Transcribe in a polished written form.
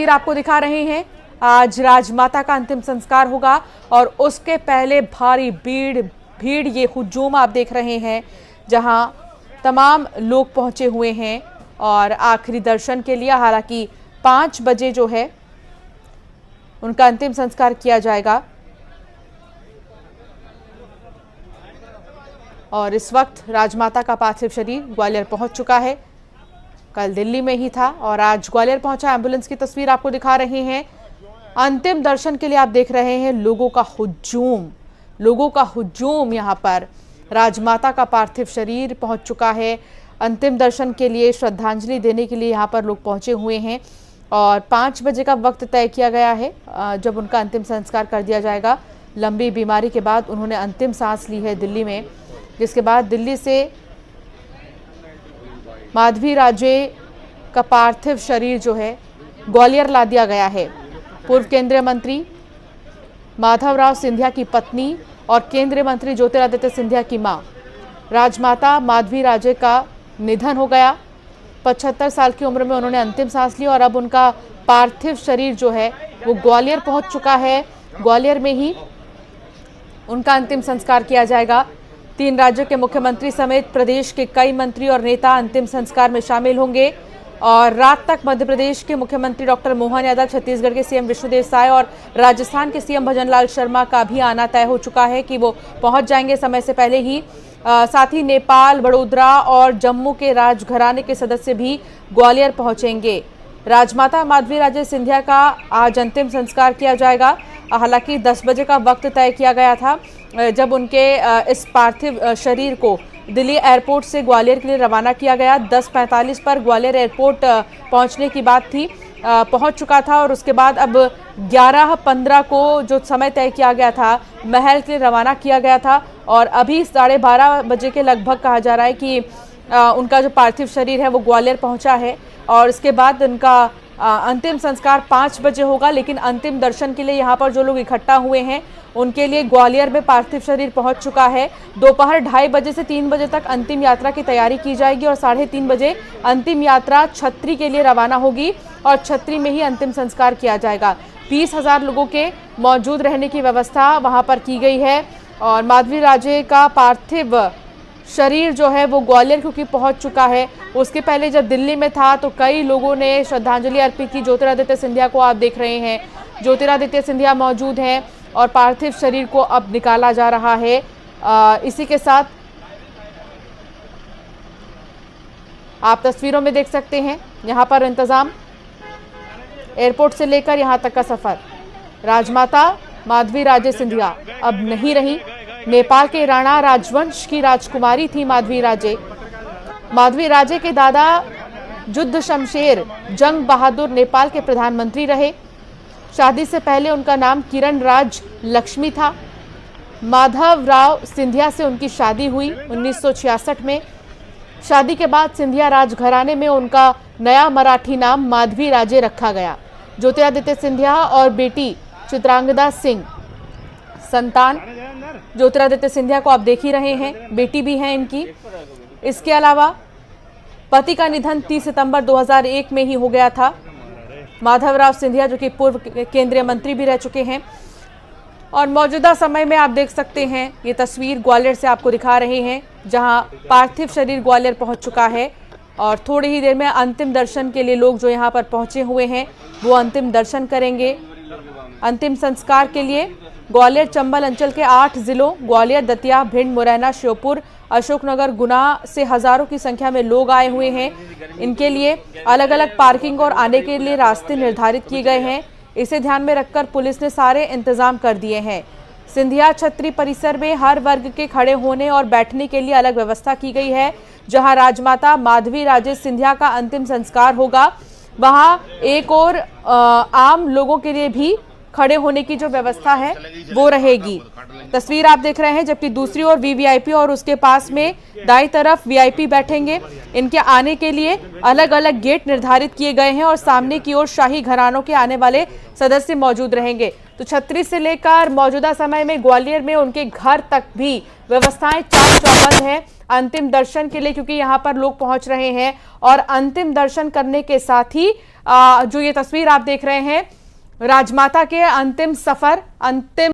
तस्वीर आपको दिखा रहे हैं। आज राजमाता का अंतिम संस्कार होगा और उसके पहले भारी भीड़ ये हुजूम आप देख रहे हैं, जहां तमाम लोग पहुंचे हुए हैं और आखिरी दर्शन के लिए। हालांकि 5 बजे जो है उनका अंतिम संस्कार किया जाएगा और इस वक्त राजमाता का पार्थिव शरीर ग्वालियर पहुंच चुका है। कल दिल्ली में ही था और आज ग्वालियर पहुंचा। एम्बुलेंस की तस्वीर आपको दिखा रहे हैं। अंतिम दर्शन के लिए आप देख रहे हैं लोगों का हुजूम यहाँ पर। राजमाता का पार्थिव शरीर पहुंच चुका है। अंतिम दर्शन के लिए, श्रद्धांजलि देने के लिए यहाँ पर लोग पहुंचे हुए हैं और 5 बजे का वक्त तय किया गया है जब उनका अंतिम संस्कार कर दिया जाएगा। लंबी बीमारी के बाद उन्होंने अंतिम सांस ली है दिल्ली में, जिसके बाद दिल्ली से माधवी राजे का पार्थिव शरीर जो है ग्वालियर ला दिया गया है। पूर्व केंद्रीय मंत्री माधवराव सिंधिया की पत्नी और केंद्रीय मंत्री ज्योतिरादित्य सिंधिया की मां राजमाता माधवी राजे का निधन हो गया। 75 साल की उम्र में उन्होंने अंतिम सांस ली और अब उनका पार्थिव शरीर जो है वो ग्वालियर पहुंच चुका है। ग्वालियर में ही उनका अंतिम संस्कार किया जाएगा। 3 राज्यों के मुख्यमंत्री समेत प्रदेश के कई मंत्री और नेता अंतिम संस्कार में शामिल होंगे और रात तक मध्य प्रदेश के मुख्यमंत्री डॉक्टर मोहन यादव, छत्तीसगढ़ के सीएम विष्णुदेव साय और राजस्थान के सीएम भजनलाल शर्मा का भी आना तय हो चुका है कि वो पहुंच जाएंगे समय से पहले ही। साथ ही नेपाल, बड़ोदरा और जम्मू के राजघराने के सदस्य भी ग्वालियर पहुंचेंगे। राजमाता माधवी राजे सिंधिया का आज अंतिम संस्कार किया जाएगा। हालांकि 10 बजे का वक्त तय किया गया था जब उनके इस पार्थिव शरीर को दिल्ली एयरपोर्ट से ग्वालियर के लिए रवाना किया गया। 10:45 पर ग्वालियर एयरपोर्ट पहुंचने की बात थी, पहुंच चुका था और उसके बाद अब 11:15 को जो समय तय किया गया था महल के लिए रवाना किया गया था और अभी 12:30 बजे के लगभग कहा जा रहा है कि उनका जो पार्थिव शरीर है वो ग्वालियर पहुंचा है और इसके बाद उनका अंतिम संस्कार 5 बजे होगा। लेकिन अंतिम दर्शन के लिए यहाँ पर जो लोग इकट्ठा हुए हैं उनके लिए ग्वालियर में पार्थिव शरीर पहुंच चुका है। दोपहर 2:30 बजे से 3 बजे तक अंतिम यात्रा की तैयारी की जाएगी और 3:30 बजे अंतिम यात्रा छतरी के लिए रवाना होगी और छतरी में ही अंतिम संस्कार किया जाएगा। 20,000 लोगों के मौजूद रहने की व्यवस्था वहां पर की गई है और माधवी राजे का पार्थिव शरीर जो है वो ग्वालियर क्योंकि पहुंच चुका है। उसके पहले जब दिल्ली में था तो कई लोगों ने श्रद्धांजलि अर्पित की। ज्योतिरादित्य सिंधिया को आप देख रहे हैं, ज्योतिरादित्य सिंधिया मौजूद हैं और पार्थिव शरीर को अब निकाला जा रहा है। इसी के साथ आप तस्वीरों में देख सकते हैं यहाँ पर इंतजाम, एयरपोर्ट से लेकर यहाँ तक का सफर। राजमाता माधवी राजे सिंधिया अब नहीं रही। नेपाल के राणा राजवंश की राजकुमारी थी माधवी राजे। माधवी राजे के दादा युद्ध शमशेर जंग बहादुर नेपाल के प्रधानमंत्री रहे। शादी से पहले उनका नाम किरण राज लक्ष्मी था। माधवराव सिंधिया से उनकी शादी हुई 1966 में। शादी के बाद सिंधिया राजघराने में उनका नया मराठी नाम माधवी राजे रखा गया। ज्योतिरादित्य सिंधिया और बेटी चित्रांगदा सिंह संतान ज्योतिरादित्य सिंधिया को आप देख ही रहे हैं, बेटी भी है इनकी। इसके अलावा पति का निधन 30 सितंबर 2001 में ही हो गया था। माधवराव सिंधिया जो कि पूर्व केंद्रीय मंत्री भी रह चुके हैं और मौजूदा समय में आप देख सकते हैं ये तस्वीर ग्वालियर से आपको दिखा रहे हैं जहां पार्थिव शरीर ग्वालियर पहुंच चुका है और थोड़ी ही देर में अंतिम दर्शन के लिए लोग जो यहां पर पहुंचे हुए हैं वो अंतिम दर्शन करेंगे। अंतिम संस्कार के लिए ग्वालियर चंबल अंचल के 8 जिलों ग्वालियर, दतिया, भिंड, मुरैना, श्योपुर, अशोकनगर, गुना से हजारों की संख्या में लोग आए हुए हैं। इनके लिए अलग अलग पार्किंग और आने के लिए रास्ते निर्धारित किए गए हैं। इसे ध्यान में रखकर पुलिस ने सारे इंतजाम कर दिए हैं। सिंधिया छतरी परिसर में हर वर्ग के खड़े होने और बैठने के लिए अलग व्यवस्था की गई है। जहां राजमाता माधवी राजे सिंधिया का अंतिम संस्कार होगा वहां एक और आम लोगों के लिए भी खड़े होने की जो व्यवस्था है वो रहेगी। तस्वीर आप देख रहे हैं, जबकि दूसरी ओर वीवीआईपी और उसके पास में दाईं तरफ वीआईपी बैठेंगे। इनके आने के लिए अलग अलग गेट निर्धारित किए गए हैं और सामने की ओर शाही घरानों के आने वाले सदस्य मौजूद रहेंगे। तो छतरी से लेकर मौजूदा समय में ग्वालियर में उनके घर तक भी व्यवस्थाएं चाक चौबंद है अंतिम दर्शन के लिए, क्योंकि यहाँ पर लोग पहुंच रहे हैं और अंतिम दर्शन करने के साथ ही जो ये तस्वीर आप देख रहे हैं, राजमाता के अंतिम सफर, अंतिम